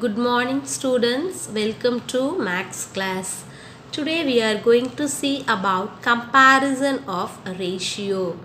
Good morning students, welcome to Max class. Today we are going to see about comparison of a ratio.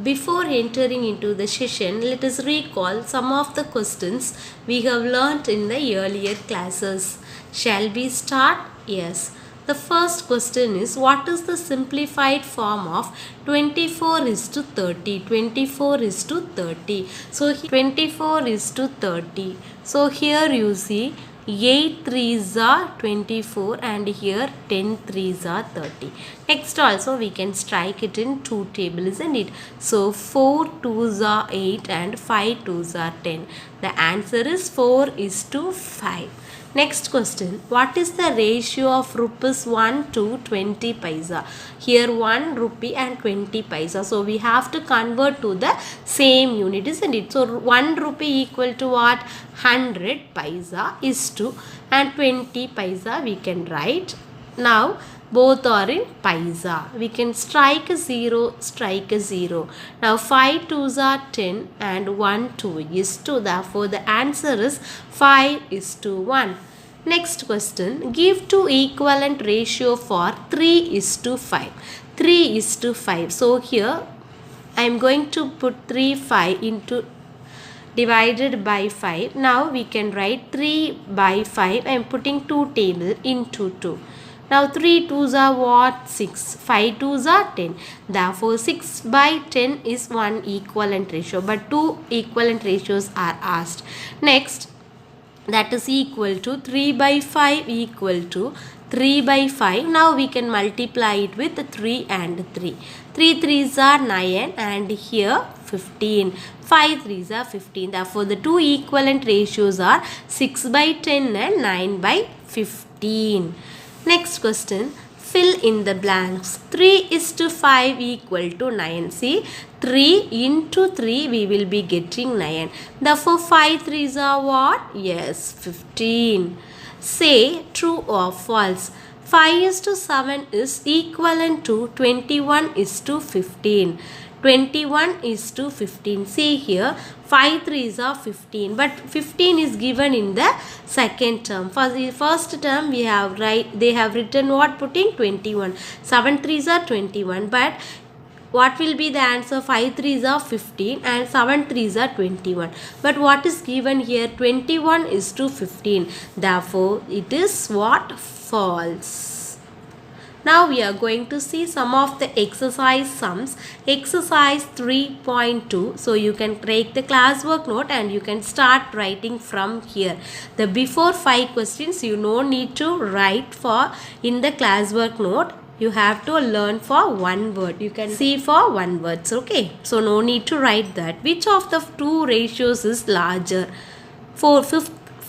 Before entering into the session, let us recall some of the questions we have learnt in the earlier classes. Shall we start? Yes. The first question is, what is the simplified form of 24 is to 30? 24 is to 30. So 24 is to 30. So here you see 8 threes are 24 and here 10 threes are 30. Next also we can strike it in two tables, isn't it? So 4 twos are 8 and 5 twos are 10. The answer is 4 is to 5. Next question, what is the ratio of rupees 1 to 20 paisa? Here 1 rupee and 20 paisa. So we have to convert to the same unit, isn't it? So 1 rupee equal to what? 100 paisa is to, and 20 paisa we can write. Now both are in paisa. We can strike a 0, strike a 0. Now 5 twos are 10 and 1 2 is 2. Therefore the answer is 5 is to 1. Next question, give two equivalent ratio for 3 is to 5. 3 is to 5. So here I am going to put 3 5 into divided by 5. Now we can write 3 by 5. I am putting 2 table into 2. Now 3 twos are what? 6. 5 twos are 10. Therefore 6 by 10 is one equivalent ratio. But two equivalent ratios are asked. Next, that is equal to 3 by 5 equal to 3 by 5. Now we can multiply it with 3 and 3. 3 threes are 9 and here 15. 5 threes are 15. Therefore the two equivalent ratios are 6 by 10 and 9 by 15. Next question, fill in the blanks. 3 is to 5 equal to 9. See, 3 into 3 we will be getting 9. Therefore 5 threes are what? Yes, 15. Say true or false. 5 is to 7 is equivalent to 21 is to 15. 21 is to 15. See here, 5 threes are 15, but 15 is given in the second term. For the first term they have written what? Putting 21. 7 threes are 21, but what will be the answer? 5 threes are 15 and 7 threes are 21. But what is given here? 21 is to 15. Therefore it is what? False. Now we are going to see some of the exercise sums. Exercise 3.2. So you can take the classwork note and you can start writing from here. The before 5 questions you no need to write for in the classwork note. You have to learn for one word. You can see for one word. Okay. So no need to write that. Which of the two ratios is larger?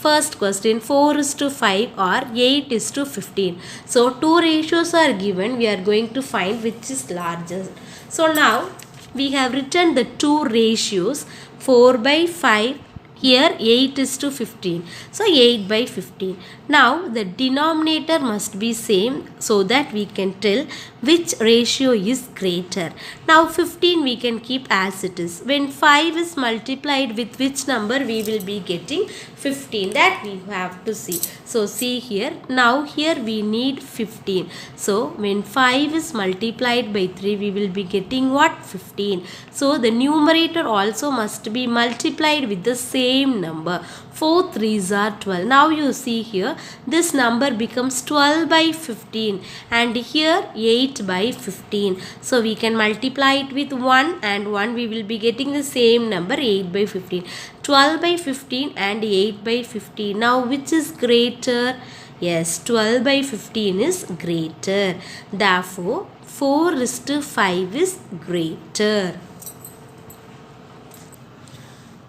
First question, 4 is to 5 or 8 is to 15. So two ratios are given. We are going to find which is larger. So now we have written the two ratios, 4 by 5. Here 8 is to 15. So 8 by 15. Now the denominator must be same so that we can tell which ratio is greater. Now 15 we can keep as it is. When 5 is multiplied with which number we will be getting 15. That we have to see. So see here. Now here we need 15. So when 5 is multiplied by 3 we will be getting what? 15. So the numerator also must be multiplied with the same number. 4 threes are 12. Now you see here this number becomes 12 by 15 and here 8 by 15. So we can multiply it with 1 and 1, we will be getting the same number, 8 by 15. 12 by 15 and 8 by 15. Now which is greater? Yes, 12 by 15 is greater. Therefore 4 is to 5 is greater.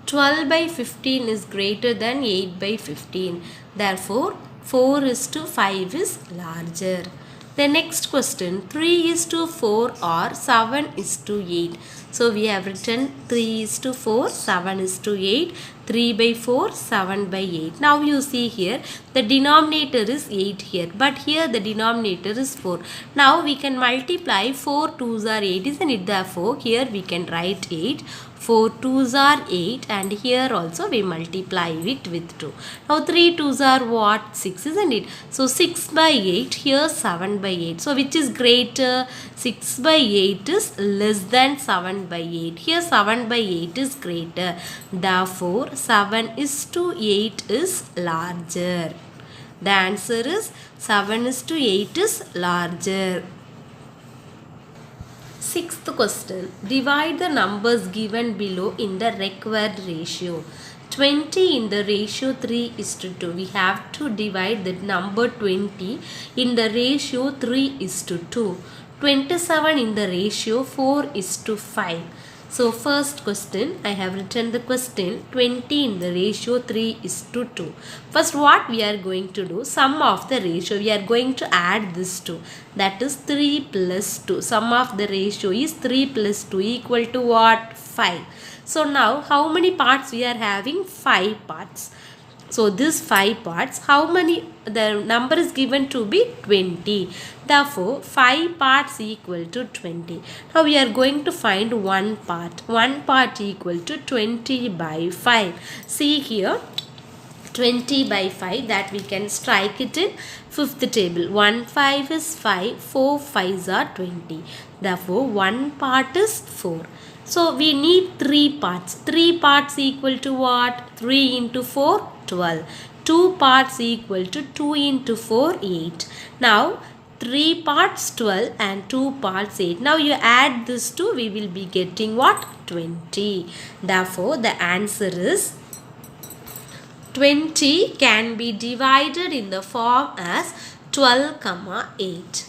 12 by 15 is greater than 8 by 15. Therefore 4 is to 5 is larger. The next question, 3 is to 4 or 7 is to 8. So we have written 3 is to 4, 7 is to 8. 3 by 4, 7 by 8. Now you see here the denominator is 8 here, but here the denominator is 4. Now we can multiply 4 2s are 8, isn't it? Therefore here we can write 8. 4 2s are 8, and here also we multiply it with 2. Now 3 2s are what? 6, isn't it? So 6 by 8, here 7 by 8. So which is greater? 6 by 8 is less than 7 by 8. Here 7 by 8 is greater. Therefore 7 is to 8 is larger. The answer is 7 is to 8 is larger. Sixth question. Divide the numbers given below in the required ratio. 20 in the ratio 3 is to 2. We have to divide the number 20 in the ratio 3 is to 2. 27 in the ratio 4 is to 5. So first question, I have written the question 20 in the ratio 3 is to 2. First what we are going to do, sum of the ratio, we are going to add this 2. That is 3 plus 2. Sum of the ratio is 3 plus 2 equal to what? 5. So now how many parts we are having? 5 parts. So this 5 parts, how many, the number is given to be 20. Therefore 5 parts equal to 20. Now we are going to find one part. One part equal to 20 by 5. See here 20 by 5, that we can strike it in fifth table. 1 5 is 5, 4 5s are 20. Therefore one part is 4. So we need 3 parts. 3 parts equal to what? 3 into 4, 12. 2 parts equal to 2 into 4, 8. Now 3 parts 12 and 2 parts 8. Now you add this 2, we will be getting what? 20. Therefore the answer is 20 can be divided in the form as 12, 8.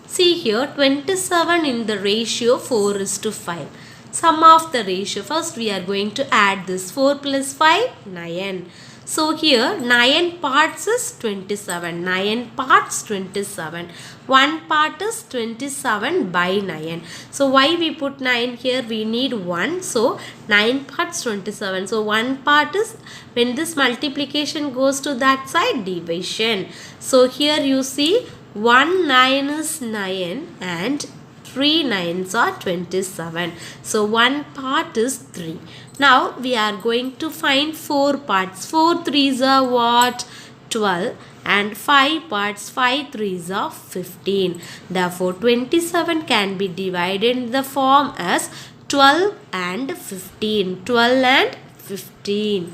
See here 27 in the ratio 4 is to 5. Sum of the ratio, first we are going to add this 4 plus 5, 9. So here 9 parts is 27. 9 parts 27. One part is 27 by 9. So why we put 9 here? We need 1. So 9 parts 27. So one part is, when this multiplication goes to that side, division. So here you see 1 9 is 9 and 3 9s are 27. So one part is 3. Now we are going to find 4 parts. 4 3s are what? 12. And 5 parts, 5 3s are 15. Therefore 27 can be divided in the form as 12 and 15. 12 and 15.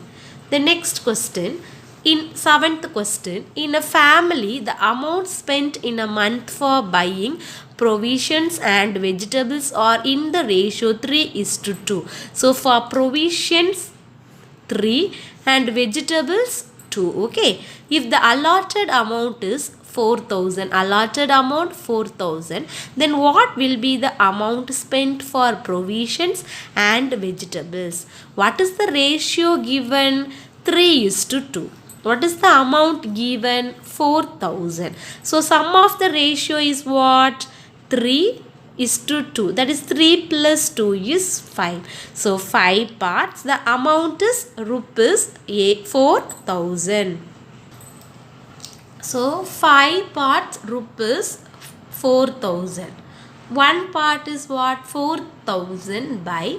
The next question. In seventh question, in a family, the amount spent in a month for buying provisions and vegetables are in the ratio 3 is to 2. So for provisions 3 and vegetables 2. Okay. If the allotted amount is 4,000, allotted amount 4,000, then what will be the amount spent for provisions and vegetables? What is the ratio given? 3 is to 2. What is the amount given? 4,000. So sum of the ratio is what? 3 is to 2. That is 3 plus 2 is 5. So 5 parts. The amount is rupees 4,000. So 5 parts rupees 4,000. One part is what? 4,000 by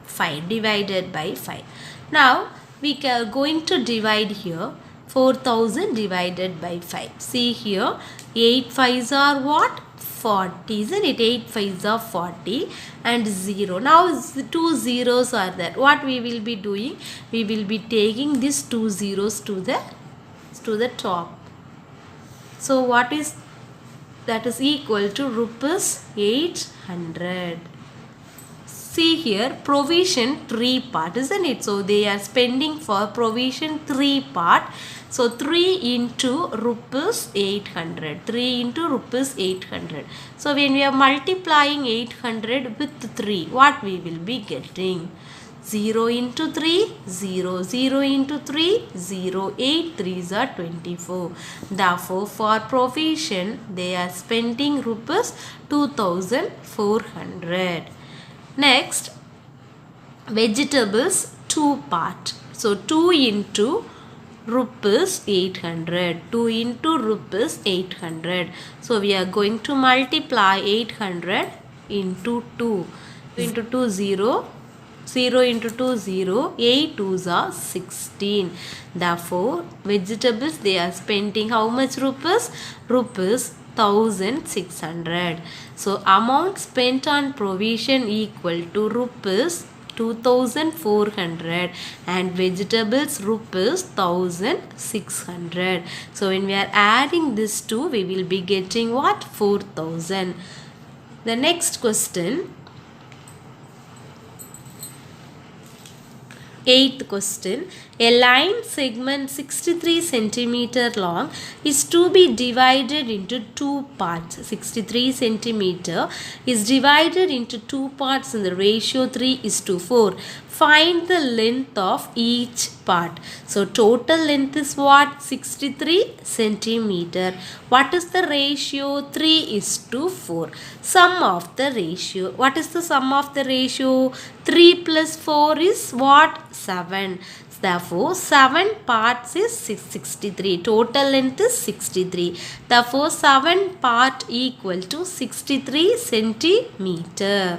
5 divided by 5. Now we are going to divide here 4,000 divided by 5. See here 8 5s are what? 40, isn't it? 8 5s are 40 and 0. Now 2 zeros are there. What we will be doing? We will be taking these 2 zeros to the top. So what is that? Is equal to rupees 800. See here provision 3 part, isn't it? So they are spending for provision 3 part. So 3 into rupees 800. 3 into rupees 800. So when we are multiplying 800 with 3, what we will be getting? 0 into 3, 0. 0 into 3, 0. 8 3s are 24. Therefore, for provision, they are spending rupees 2,400. Next, vegetables 2 part. So 2 into rupees 800. 2 into rupees 800. So we are going to multiply 800 into 2. Into 2 0. 0 into 2 0. 8 2s are 16. Therefore, vegetables they are spending how much rupees? Rupees 1600. So amount spent on provision equal to rupees 2400 and vegetables rupees 1600. So when we are adding this two, we will be getting what? 4000. The next question, eighth question, a line segment 63 centimeter long is to be divided into two parts. 63 centimeter is divided into two parts in the ratio 3:4. Find the length of each part. So total length is what? 63 centimeter. What is the ratio? 3:4. Sum of the ratio. What is the sum of the ratio? 3 plus 4 is what? 7. Therefore, 7 parts is 63. Total length is 63. Therefore, 7 part equal to 63 centimeter.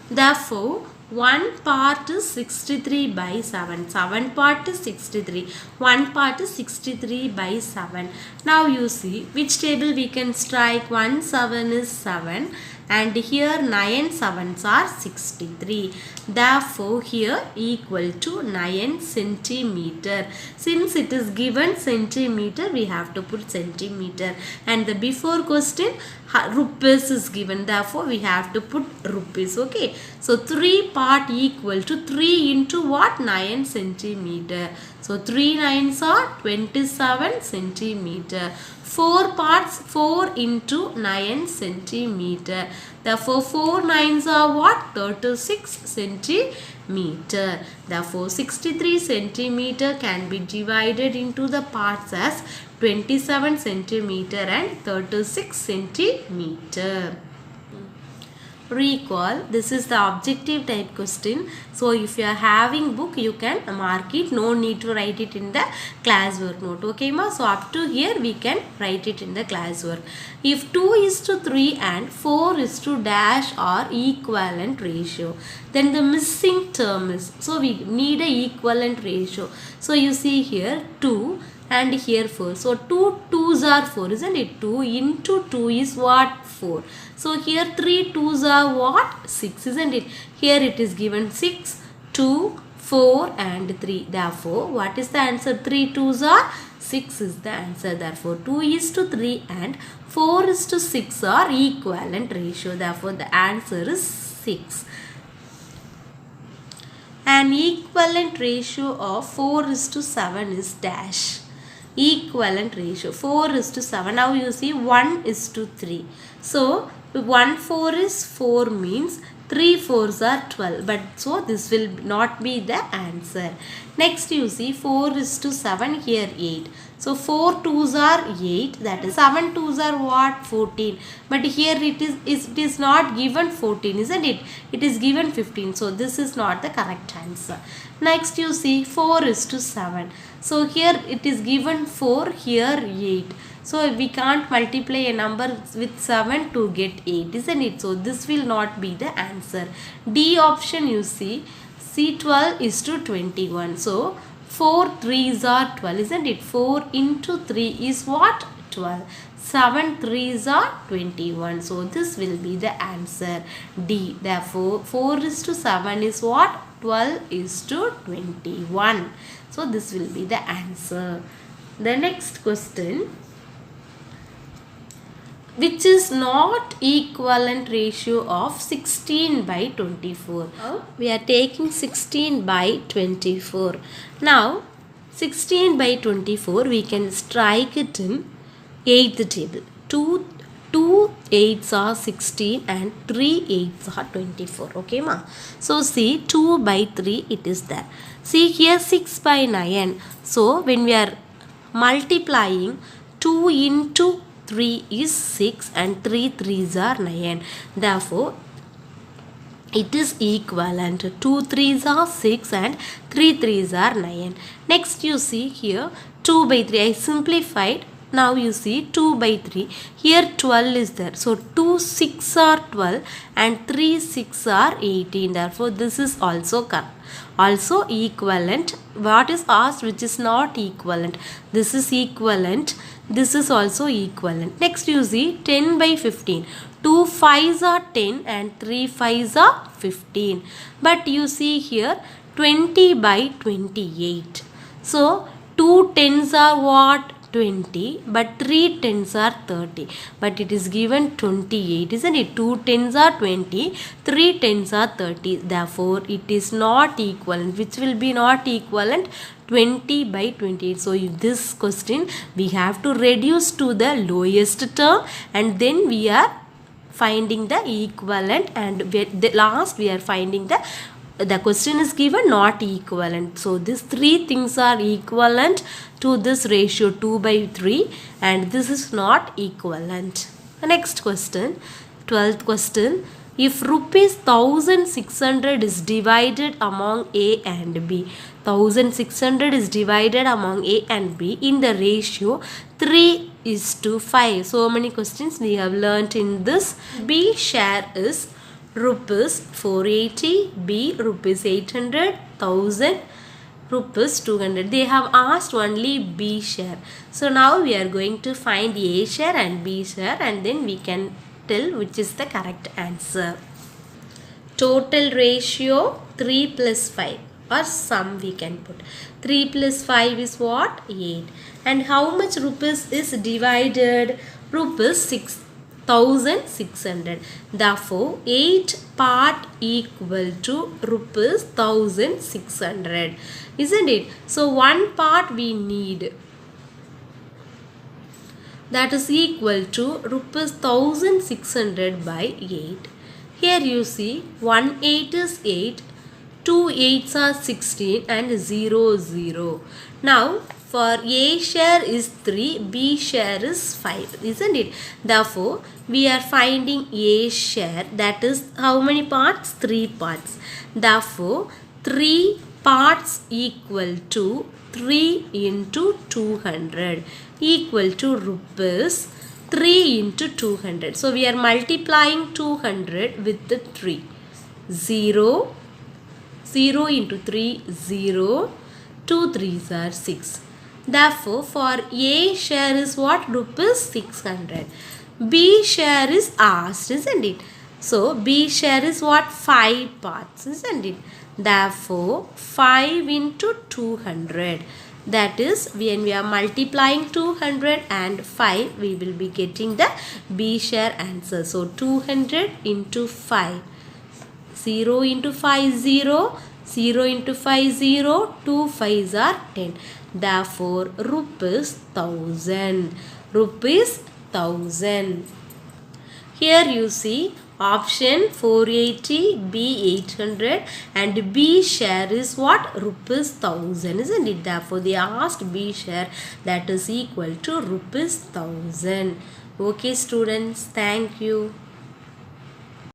Therefore, 1 part is 63 by 7. 7 part is 63. 1 part is 63 by 7. Now you see which table we can strike. 1 7 is 7 and here 9 7s are 63. Therefore, here equal to 9 centimeter. Since it is given centimeter, we have to put centimeter. And the before question, rupees is given. Therefore, we have to put rupees. Okay. So, 3 part equal to 3 into what? 9 centimeter. So, 3 9s are 27 centimeter. 4 parts 4 into 9 centimeter. Therefore, 4 9s are what? 36 centimeter. Therefore, 63 centimeter can be divided into the parts as 27 centimeter and 36 centimeter. Recall, this is the objective type question. So if you are having book, you can mark it. No need to write it in the classwork note. Okay ma? So up to here we can write it in the classwork. If 2:3 and 4:- dash are equivalent ratio, then the missing term is, so we need a equivalent ratio. So you see here 2 and here 4. So 2 2s are 4, isn't it? 2 into 2 is what? 4. So here 3 2s are what? 6, isn't it? Here it is given 6, 2, 4 and 3. Therefore, what is the answer? 3 2s are 6 is the answer. Therefore, 2:3 and 4:6 are equivalent ratio. Therefore, the answer is 6. An equivalent ratio of 4:7 is dash. Equivalent ratio 4:7. Now you see 1:3. So 1 4 is 4 means 3 4s are 12. But so this will not be the answer. Next you see 4:7, here 8. So 4 2s are 8, that is 7 2s are what? 14. But here it is not given 14, isn't it? It is given 15. So this is not the correct answer. Next you see 4:7. So here it is given 4, here 8. So we can't multiply a number with 7 to get 8, isn't it? So this will not be the answer. D option you see, C12:21. So 4 3s are 12, isn't it? 4 into 3 is what? 12. 7 3s are 21. So this will be the answer. D. Therefore 4:7 is what? 12:21. So this will be the answer. The next question, which is not equivalent ratio of 16/24. We are taking 16/24. Now 16/24 we can strike it in 8th table. 2 8s are 16 and 3 8s are 24. Okay ma? So see 2/3 it is there. See here 6/9. So when we are multiplying, 2 into 3 is 6 and 3 3s are 9. Therefore it is equivalent. 2 3s are 6 and 3 3s are 9. Next you see here 2 by 3. I simplified. Now you see 2 by 3. Here 12 is there. So 2 6 are 12 and 3 6 are 18. Therefore this is also also equivalent. What is asked which is not equivalent? This is equivalent. This is also equivalent. Next you see 10 by 15. 2 5s are 10 and 3 5s are 15. But you see here 20 by 28. So 2 10s are what? 20, but 3 10s are 30. But it is given 28, isn't it? 2 10s are 20, 3 10s are 30. Therefore, it is not equivalent. Which will be not equivalent? 20 by 28. So, in this question, we have to reduce to the lowest term and then we are finding the equivalent, and the last we are finding the question is given not equivalent. So these three things are equivalent to this ratio 2 by 3 and this is not equivalent. Next question, 12th question. If rupees 1600 is divided among A and B, 1600 is divided among A and B in the ratio 3:5. So many questions we have learnt in this. B share is rupees 480, B rupees 800, 1000, rupees 200. They have asked only B share. So now we are going to find A share and B share and then we can tell which is the correct answer. Total ratio 3 plus 5 or sum we can put. 3 plus 5 is what? 8. And how much rupees is divided? Rupees 6,600. Therefore, 8 part equal to rupees 1,600. Isn't it? So, 1 part we need. That is equal to rupees 1,600 by 8. Here you see 1 8 is 8, 2 8s are 16 and 0 0. Now for A share is 3, B share is 5, isn't it? Therefore we are finding A share, that is how many parts? 3 parts. Therefore 3 parts equal to 3 into 200 equal to rupees 3 into 200. So we are multiplying 200 with the 3. 0, 0 into 3, 0, 2 3s are 6. Therefore, for A share is what? Rupees 600. B share is asked, isn't it? So B share is what? 5 parts, isn't it? Therefore, 5 into 200. That is, when we are multiplying 200 and 5, we will be getting the B share answer. So, 200 into 5. 0 into 5, 0. 0 into 5, 0. 2 5s are 10. Therefore, rupees 1000. Rupees 1000. Here you see option 480, B 800 and B share is what? Rupees 1000, isn't it? Therefore, they asked B share, that is equal to rupees 1000. Okay students, thank you.